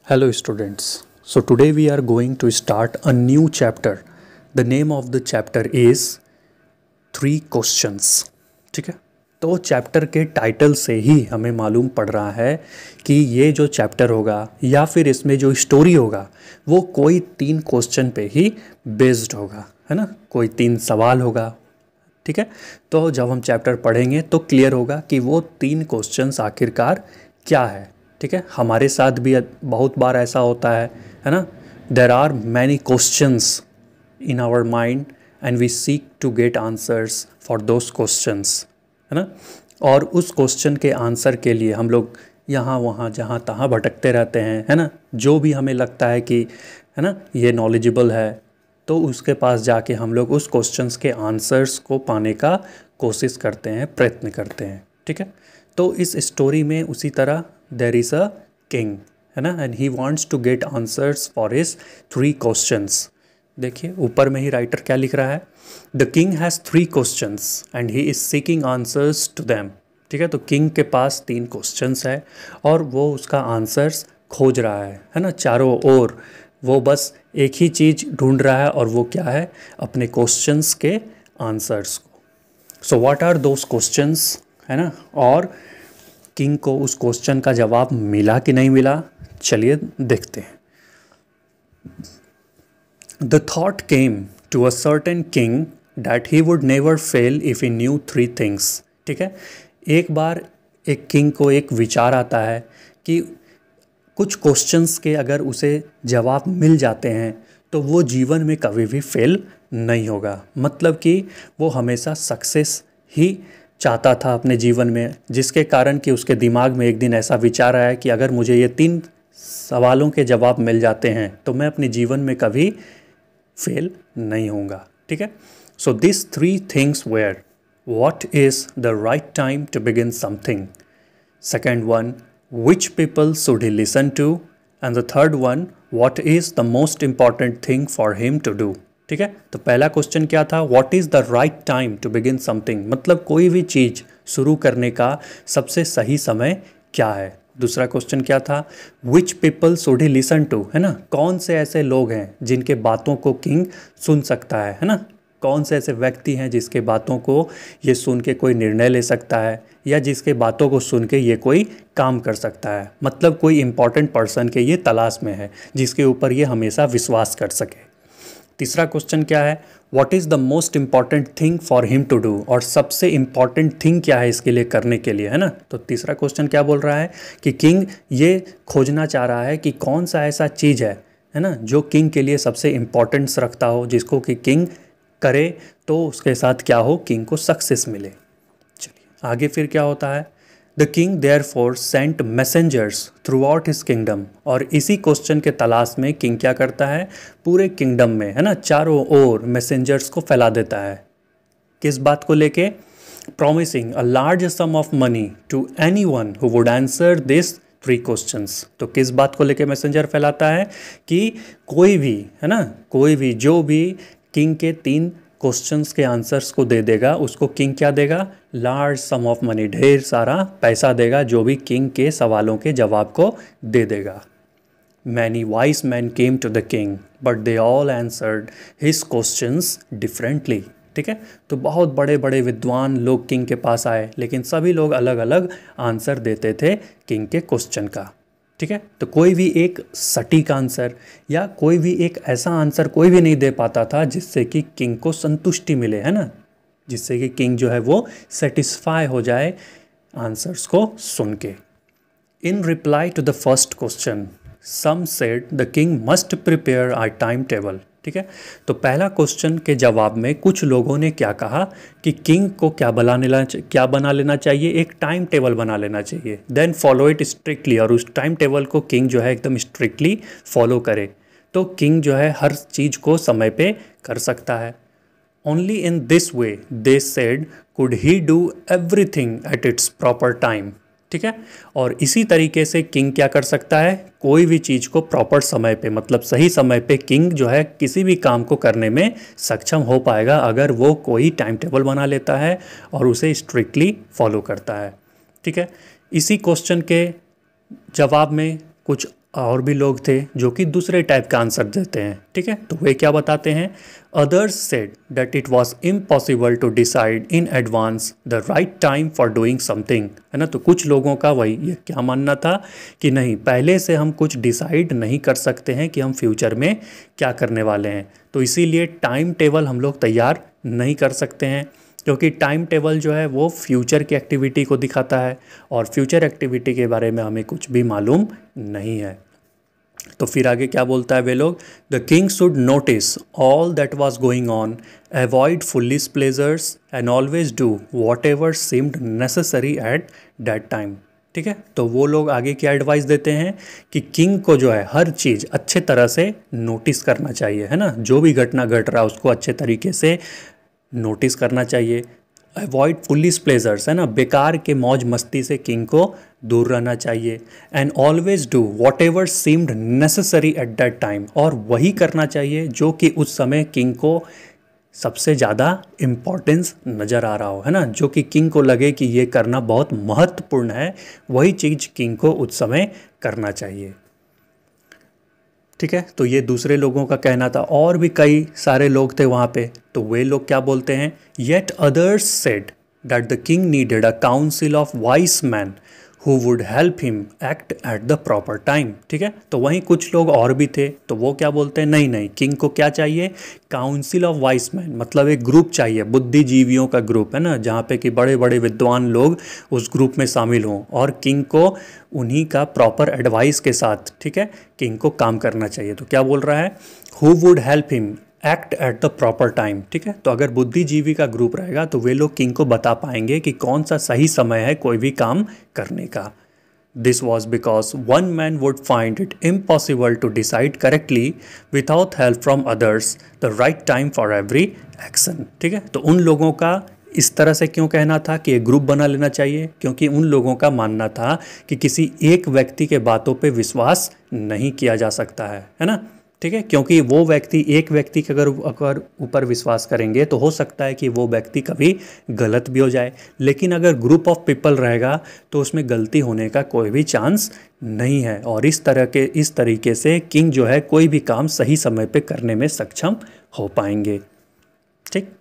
Hello students. So today we are going to start a new chapter. The name of the chapter is Three Questions. ठीक है, तो chapter के title से ही हमें मालूम पड़ रहा है कि ये जो चैप्टर होगा या फिर इसमें जो स्टोरी होगा वो कोई 3 क्वेश्चन पे ही बेस्ड होगा, है ना। कोई 3 सवाल होगा। ठीक है, तो जब हम चैप्टर पढ़ेंगे तो क्लियर होगा कि वो 3 क्वेश्चंस आखिरकार क्या है। ठीक है, हमारे साथ भी बहुत बार ऐसा होता है ना। There are many questions in our mind and we seek to get answers for those questions, है ना। और उस क्वेश्चन के आंसर के लिए हम लोग यहाँ वहाँ जहाँ तहाँ भटकते रहते हैं, है ना। जो भी हमें लगता है कि है ना ये नॉलेजेबल है तो उसके पास जाके हम लोग उस क्वेश्चंस के आंसर्स को पाने का कोशिश करते हैं, प्रयत्न करते हैं। ठीक है, तो इस स्टोरी में उसी तरह देयर इज़ अ किंग, है ना, and he wants to get answers for his 3 questions. देखिए ऊपर में ही राइटर क्या लिख रहा है, the king has 3 questions and he is seeking answers to them. ठीक है, तो किंग के पास 3 क्वेश्चंस है और वो उसका आंसर्स खोज रहा है ना। चारों ओर वो बस एक ही चीज़ ढूंढ रहा है और वो क्या है, अपने क्वेश्चंस के आंसर्स को। So what are those questions, है ना। और किंग को उस क्वेश्चन का जवाब मिला कि नहीं मिला, चलिए देखते हैं। The thought came to a certain king that he would never fail if he knew 3 things. ठीक है, एक बार एक किंग को एक विचार आता है कि कुछ क्वेश्चंस के अगर उसे जवाब मिल जाते हैं तो वो जीवन में कभी भी फेल नहीं होगा। मतलब कि वो हमेशा सक्सेस ही चाहता था अपने जीवन में, जिसके कारण कि उसके दिमाग में एक दिन ऐसा विचार आया कि अगर मुझे ये 3 सवालों के जवाब मिल जाते हैं तो मैं अपने जीवन में कभी फेल नहीं होऊंगा। ठीक है, so this 3 things were, what is the right time to begin something, second one, which people should he listen to, and the third one, what is the most important thing for him to do। ठीक है, तो पहला question क्या था, what is the right time to begin something, मतलब कोई भी चीज़ शुरू करने का सबसे सही समय क्या है। दूसरा क्वेश्चन क्या था, which people should he listen to, है ना, कौन से ऐसे लोग हैं जिनके बातों को किंग सुन सकता है ना। कौन से ऐसे व्यक्ति हैं जिसके बातों को ये सुन के कोई निर्णय ले सकता है या जिसके बातों को सुन के ये कोई काम कर सकता है। मतलब कोई इम्पॉर्टेंट पर्सन के ये तलाश में है जिसके ऊपर ये हमेशा विश्वास कर सके। तीसरा क्वेश्चन क्या है, what is the most important thing for him to do, और सबसे इम्पॉर्टेंट थिंग क्या है इसके लिए करने के लिए, है ना। तो तीसरा क्वेश्चन क्या बोल रहा है कि किंग ये खोजना चाह रहा है कि कौन सा ऐसा चीज़ है ना, जो किंग के लिए सबसे इम्पॉर्टेंस रखता हो, जिसको कि किंग करे तो उसके साथ क्या हो, किंग को सक्सेस मिले। चलिए आगे फिर क्या होता है, the king therefore sent messengers throughout his kingdom, और इसी क्वेश्चन के तलाश में किंग क्या करता है, पूरे किंगडम में, है ना, चारों ओर मैसेंजर्स को फैला देता है। किस बात को लेके, promising a large sum of money to anyone who would answer this 3 questions. तो किस बात को लेके मैसेंजर फैलाता है कि कोई भी, है ना, कोई भी जो भी किंग के 3 क्वेश्चंस के आंसर्स को दे देगा उसको किंग क्या देगा, लार्ज सम ऑफ मनी, ढेर सारा पैसा देगा, जो भी किंग के सवालों के जवाब को दे देगा। Many wise men came to the king but they all answered his questions differently. ठीक है, तो बहुत बड़े बड़े विद्वान लोग किंग के पास आए लेकिन सभी लोग अलग अलग आंसर देते थे किंग के क्वेश्चन का। ठीक है, तो कोई भी एक सटीक आंसर या कोई भी एक ऐसा आंसर कोई भी नहीं दे पाता था जिससे कि किंग को संतुष्टि मिले, है ना, जिससे कि किंग जो है वो सेटिस्फाई हो जाए आंसर्स को सुन के। In reply to the first question some said the king must prepare a time table. ठीक है, तो पहला क्वेश्चन के जवाब में कुछ लोगों ने क्या कहा कि किंग को क्या बना लेना चाहिए, एक टाइम टेबल बना लेना चाहिए, देन फॉलो इट स्ट्रिक्टली, और उस टाइम टेबल को किंग जो है एकदम स्ट्रिक्टली फॉलो करे तो किंग जो है हर चीज़ को समय पे कर सकता है। Only in this way they said could he do everything at its proper time. ठीक है, और इसी तरीके से किंग क्या कर सकता है, कोई भी चीज़ को प्रॉपर समय पे, मतलब सही समय पे किंग जो है किसी भी काम को करने में सक्षम हो पाएगा अगर वो कोई टाइम टेबल बना लेता है और उसे स्ट्रिक्टली फॉलो करता है। ठीक है, इसी क्वेश्चन के जवाब में कुछ और भी लोग थे जो कि दूसरे टाइप का आंसर देते हैं, ठीक है। तो वे क्या बताते हैं, others said that it was impossible to decide in advance the right time for doing something, है ना। तो कुछ लोगों का वही ये क्या मानना था कि नहीं, पहले से हम कुछ डिसाइड नहीं कर सकते हैं कि हम फ्यूचर में क्या करने वाले हैं, तो इसीलिए टाइम टेबल हम लोग तैयार नहीं कर सकते हैं, क्योंकि टाइम टेबल जो है वो फ्यूचर की एक्टिविटी को दिखाता है और फ्यूचर एक्टिविटी के बारे में हमें कुछ भी मालूम नहीं है। तो फिर आगे क्या बोलता है वे लोग, the king should notice all that was going on, avoid foolish pleasures and always do what ever seemed necessary at that time, ठीक है। तो वो लोग आगे क्या एडवाइस देते हैं कि किंग को जो है हर चीज़ अच्छे तरह से नोटिस करना चाहिए, है ना। जो भी घटना घट रहा है उसको अच्छे तरीके से नोटिस करना चाहिए। अवॉइड फुलिश प्लेजर्स, है ना, बेकार के मौज मस्ती से किंग को दूर रहना चाहिए। And always do what ever seemed necessary at that time, और वही करना चाहिए जो कि उस समय किंग को सबसे ज़्यादा इम्पोर्टेंस नज़र आ रहा हो, है ना, जो कि किंग को लगे कि ये करना बहुत महत्वपूर्ण है, वही चीज़ किंग को उस समय करना चाहिए, ठीक है। तो ये दूसरे लोगों का कहना था, और भी कई सारे लोग थे वहाँ पे। तो वे लोग क्या बोलते हैं, yet others said that the king needed a council of vice man who would help him act at the proper time, ठीक है। तो वहीं कुछ लोग और भी थे, तो वो क्या बोलते हैं, नहीं नहीं, किंग को क्या चाहिए, काउंसिल ऑफ वाइस मैन, मतलब एक ग्रुप चाहिए, बुद्धिजीवियों का ग्रुप, है ना, जहाँ पे कि बड़े बड़े विद्वान लोग उस ग्रुप में शामिल हों, और किंग को उन्हीं का प्रॉपर एडवाइस के साथ, ठीक है, किंग को काम करना चाहिए। तो क्या बोल रहा है, who would help him act at the proper time, ठीक है। तो अगर बुद्धिजीवी का ग्रुप रहेगा तो वे लोग किंग को बता पाएंगे कि कौन सा सही समय है कोई भी काम करने का। This was because one man would find it impossible to decide correctly without help from others the right time for every action, ठीक है। तो उन लोगों का इस तरह से क्यों कहना था कि एक ग्रुप बना लेना चाहिए, क्योंकि उन लोगों का मानना था कि किसी एक व्यक्ति के बातों पे विश्वास नहीं किया जा सकता है ना, ठीक है। क्योंकि वो व्यक्ति, एक व्यक्ति के अगर ऊपर विश्वास करेंगे तो हो सकता है कि वो व्यक्ति कभी गलत भी हो जाए, लेकिन अगर ग्रुप ऑफ पीपल रहेगा तो उसमें गलती होने का कोई भी चांस नहीं है, और इस तरीके से किंग जो है कोई भी काम सही समय पे करने में सक्षम हो पाएंगे, ठीक।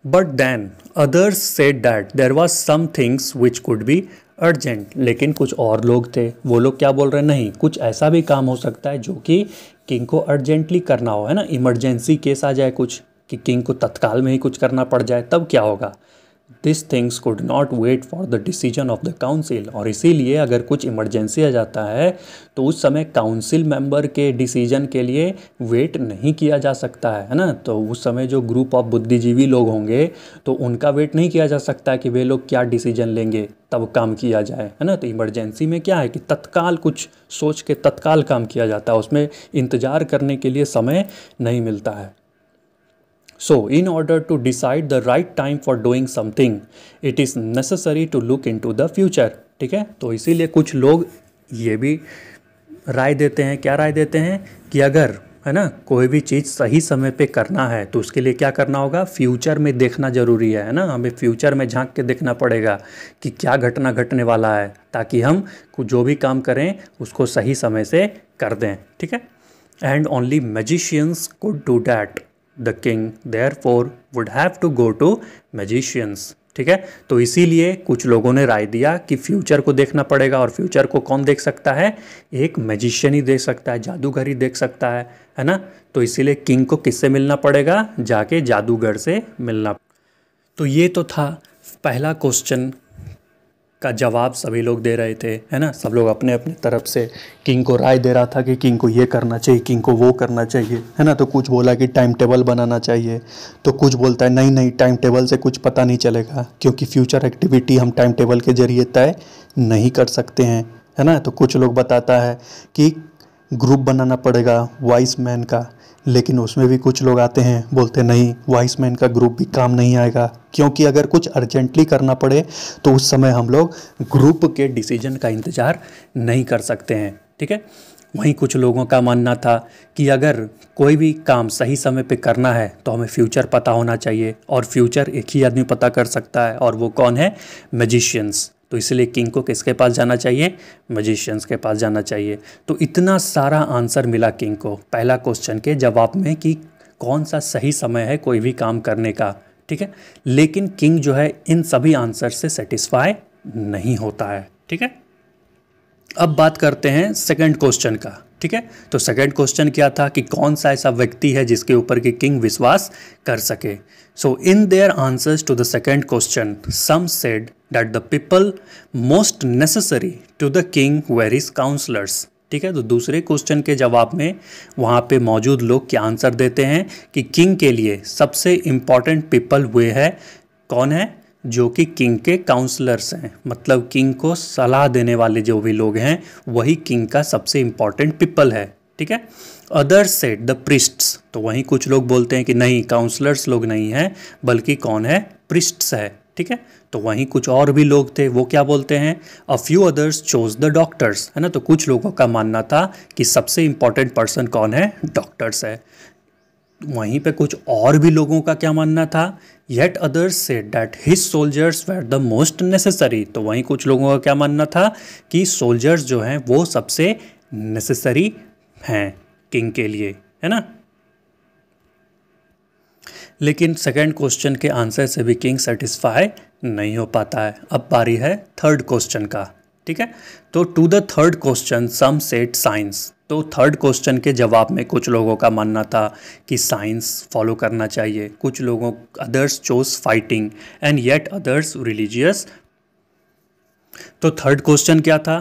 But then others said that there was some things which could be urgent, लेकिन कुछ और लोग थे, वो लोग क्या बोल रहे हैं, नहीं, कुछ ऐसा भी काम हो सकता है जो कि किंग को अर्जेंटली करना हो, है ना, इमरजेंसी केस आ जाए कुछ, कि किंग को तत्काल में ही कुछ करना पड़ जाए, तब क्या होगा। This things could not wait for the decision of the council, और इसीलिए अगर कुछ इमरजेंसी आ जाता है तो उस समय काउंसिल मेंबर के डिसीजन के लिए वेट नहीं किया जा सकता है ना। तो उस समय जो ग्रुप ऑफ बुद्धिजीवी लोग होंगे तो उनका वेट नहीं किया जा सकता कि वे लोग क्या डिसीजन लेंगे तब काम किया जाए, है ना। तो इमरजेंसी में क्या है कि तत्काल कुछ सोच के तत्काल काम किया जाता है, उसमें इंतज़ार करने के लिए समय नहीं मिलता है। So, in order to decide the right time for doing something, it is necessary to look into the future, ठीक है। तो इसीलिए कुछ लोग ये भी राय देते हैं, क्या राय देते हैं कि अगर, है ना, कोई भी चीज़ सही समय पे करना है तो उसके लिए क्या करना होगा, फ्यूचर में देखना ज़रूरी है ना, हमें फ्यूचर में झांक के देखना पड़ेगा कि क्या घटना घटने वाला है, ताकि हम कुछ जो भी काम करें उसको सही समय से कर दें, ठीक है। And only magicians could do that, the king therefore would have to go to magicians, ठीक है। तो इसीलिए कुछ लोगों ने राय दिया कि फ्यूचर को देखना पड़ेगा, और फ्यूचर को कौन देख सकता है, एक मैजिशियन ही देख सकता है, जादूगर ही देख सकता है ना। तो इसीलिए किंग को किससे मिलना पड़ेगा, जाके जादूगर से मिलना। तो ये तो था पहला क्वेश्चन का जवाब सभी लोग दे रहे थे, है ना, सब लोग अपने अपने तरफ से किंग को राय दे रहा था कि किंग को ये करना चाहिए, किंग को वो करना चाहिए, है ना। तो कुछ बोला कि टाइम टेबल बनाना चाहिए, तो कुछ बोलता है नहीं नहीं, टाइम टेबल से कुछ पता नहीं चलेगा, क्योंकि फ्यूचर एक्टिविटी हम टाइम टेबल के जरिए तय नहीं कर सकते हैं, है ना। तो कुछ लोग बताता है कि ग्रुप बनाना पड़ेगा वाइस मैन का, लेकिन उसमें भी कुछ लोग आते हैं बोलते नहीं, वाइस मैन का ग्रुप भी काम नहीं आएगा, क्योंकि अगर कुछ अर्जेंटली करना पड़े तो उस समय हम लोग ग्रुप के डिसीजन का इंतज़ार नहीं कर सकते हैं, ठीक है। वहीं कुछ लोगों का मानना था कि अगर कोई भी काम सही समय पे करना है तो हमें फ्यूचर पता होना चाहिए, और फ्यूचर एक ही आदमी पता कर सकता है, और वो कौन है, मैजिशियंस, तो इसलिए किंग को किसके पास जाना चाहिए, मैजिशियंस के पास जाना चाहिए। तो इतना सारा आंसर मिला किंग को पहला क्वेश्चन के जवाब में कि कौन सा सही समय है कोई भी काम करने का, ठीक है। लेकिन किंग जो है इन सभी आंसर से सेटिस्फाई नहीं होता है, ठीक है। अब बात करते हैं सेकंड क्वेश्चन का, ठीक है। तो सेकंड क्वेश्चन क्या था कि कौन सा ऐसा व्यक्ति है जिसके ऊपर कि किंग विश्वास कर सके। So in their answers to the second question some said that the people most necessary to the king were his counsellors, ठीक है। तो दूसरे क्वेश्चन के जवाब में वहाँ पे मौजूद लोग क्या आंसर देते हैं कि किंग के लिए सबसे इम्पॉर्टेंट पीपल वे है, कौन है, जो कि किंग के काउंसलर्स हैं, मतलब किंग को सलाह देने वाले जो भी लोग हैं वही किंग का सबसे इम्पॉर्टेंट पीपल है, ठीक है। अदर्स सेड द प्रिस्ट्स, तो वहीं कुछ लोग बोलते हैं कि नहीं काउंसलर्स लोग नहीं हैं बल्कि कौन है, प्रिस्ट्स है, ठीक है। तो वहीं कुछ और भी लोग थे वो क्या बोलते हैं, a few others chose the doctors, है ना। तो कुछ लोगों का मानना था कि सबसे इम्पॉर्टेंट पर्सन कौन है, डॉक्टर्स है। वहीं पे कुछ और भी लोगों का क्या मानना था, yet others said that his soldiers were the most necessary, तो वहीं कुछ लोगों का क्या मानना था कि सोल्जर्स जो हैं वो सबसे नेसेसरी हैं किंग के लिए, है ना। लेकिन सेकंड क्वेश्चन के आंसर से भी किंग सेटिस्फाई नहीं हो पाता है। अब बारी है थर्ड क्वेश्चन का, ठीक है। तो to the third question some said science, तो थर्ड क्वेश्चन के जवाब में कुछ लोगों का मानना था कि साइंस फॉलो करना चाहिए, कुछ लोगों others chose fighting and yet others religious. तो थर्ड क्वेश्चन क्या था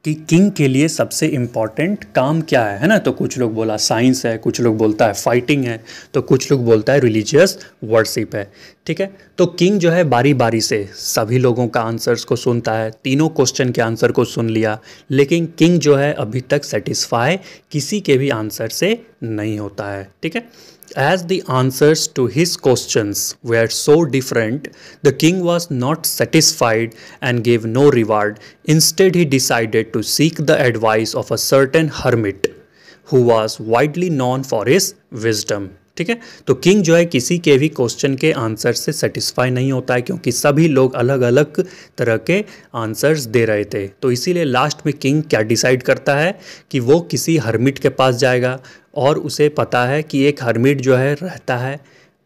कि किंग के लिए सबसे इम्पॉर्टेंट काम क्या है ना। तो कुछ लोग बोला साइंस है, कुछ लोग बोलता है फाइटिंग है, तो कुछ लोग बोलता है रिलीजियस वर्शिप है, ठीक है। तो किंग जो है बारी बारी से सभी लोगों का आंसर्स को सुनता है, तीनों क्वेश्चन के आंसर को सुन लिया, लेकिन किंग जो है अभी तक सेटिस्फाई किसी के भी आंसर से नहीं होता है, ठीक है। As the answers to his questions were so different, the king was not satisfied and gave no reward. Instead, he decided to seek the advice of a certain hermit who was widely known for his wisdom. ठीक है। तो king जो है किसी के भी question के answer से सेटिस्फाई नहीं होता है क्योंकि सभी लोग अलग अलग तरह के आंसर्स दे रहे थे। तो इसीलिए लास्ट में किंग क्या डिसाइड करता है कि वो किसी हर्मिट के पास जाएगा और उसे पता है कि एक हर्मिट जो है रहता है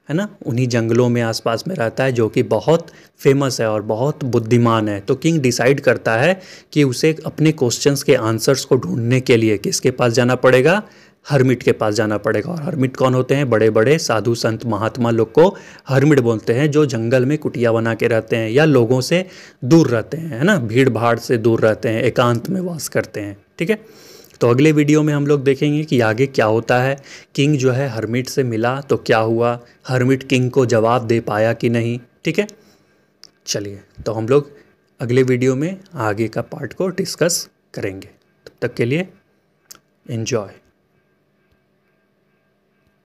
ना, उन्हीं जंगलों में आसपास में रहता है जो कि बहुत फेमस है और बहुत बुद्धिमान है। तो किंग डिसाइड करता है कि उसे अपने क्वेश्चंस के आंसर्स को ढूंढने के लिए किसके पास जाना पड़ेगा, हर्मिट के पास जाना पड़ेगा। और हर्मिट कौन होते हैं, बड़े बड़े साधु संत महात्मा लोग को हर्मिट बोलते हैं, जो जंगल में कुटिया बना के रहते हैं या लोगों से दूर रहते हैं, है ना, भीड़ भाड़ से दूर रहते हैं, एकांत में वास करते हैं, ठीक है। तो अगले वीडियो में हम लोग देखेंगे कि आगे क्या होता है। किंग जो है हर्मिट से मिला तो क्या हुआ, हर्मिट किंग को जवाब दे पाया कि नहीं, ठीक है। चलिए तो हम लोग अगले वीडियो में आगे का पार्ट को डिस्कस करेंगे। तब तक के लिए एंजॉय।